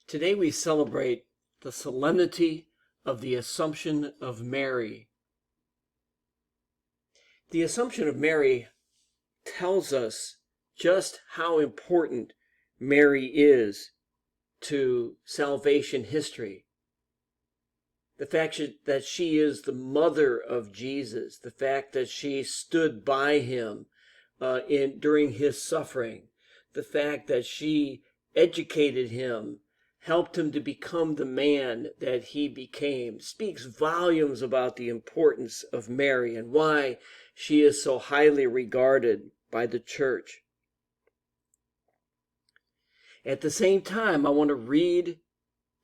Today we celebrate the solemnity of the Assumption of Mary. The Assumption of Mary tells us just how important Mary is to salvation history. The fact that she is the mother of Jesus, the fact that she stood by him during his suffering, the fact that she educated him, helped him to become the man that he became, speaks volumes about the importance of Mary and why she is so highly regarded by the church. At the same time, I want to read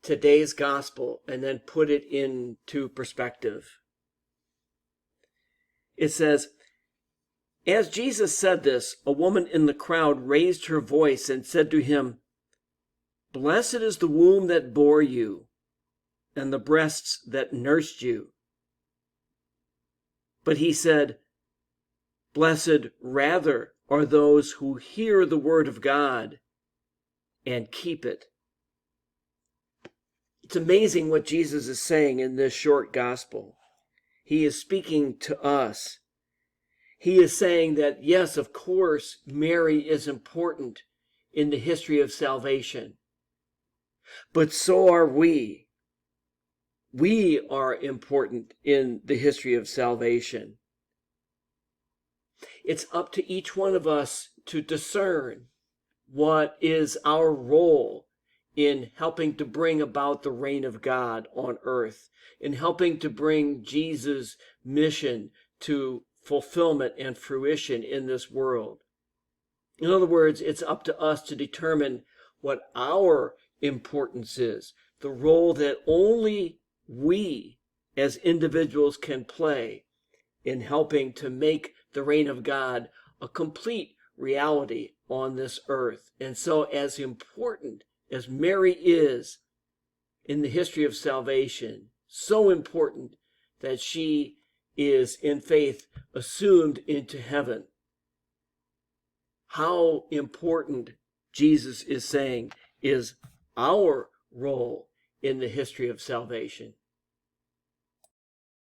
today's gospel and then put it into perspective. It says, "As Jesus said this, a woman in the crowd raised her voice and said to him, 'Blessed is the womb that bore you, and the breasts that nursed you.' But he said, 'Blessed rather are those who hear the word of God and keep it.'" It's amazing what Jesus is saying in this short gospel. He is speaking to us. He is saying that, yes, of course, Mary is important in the history of salvation. But so are we. We are important in the history of salvation. It's up to each one of us to discern what is our role in helping to bring about the reign of God on earth, in helping to bring Jesus' mission to fulfillment and fruition in this world. In other words, it's up to us to determine what our importance is, the role that only we as individuals can play in helping to make the reign of God a complete reality on this earth. And so, as important as Mary is in the history of salvation, so important that she is in faith assumed into heaven, how important Jesus is saying is our role in the history of salvation.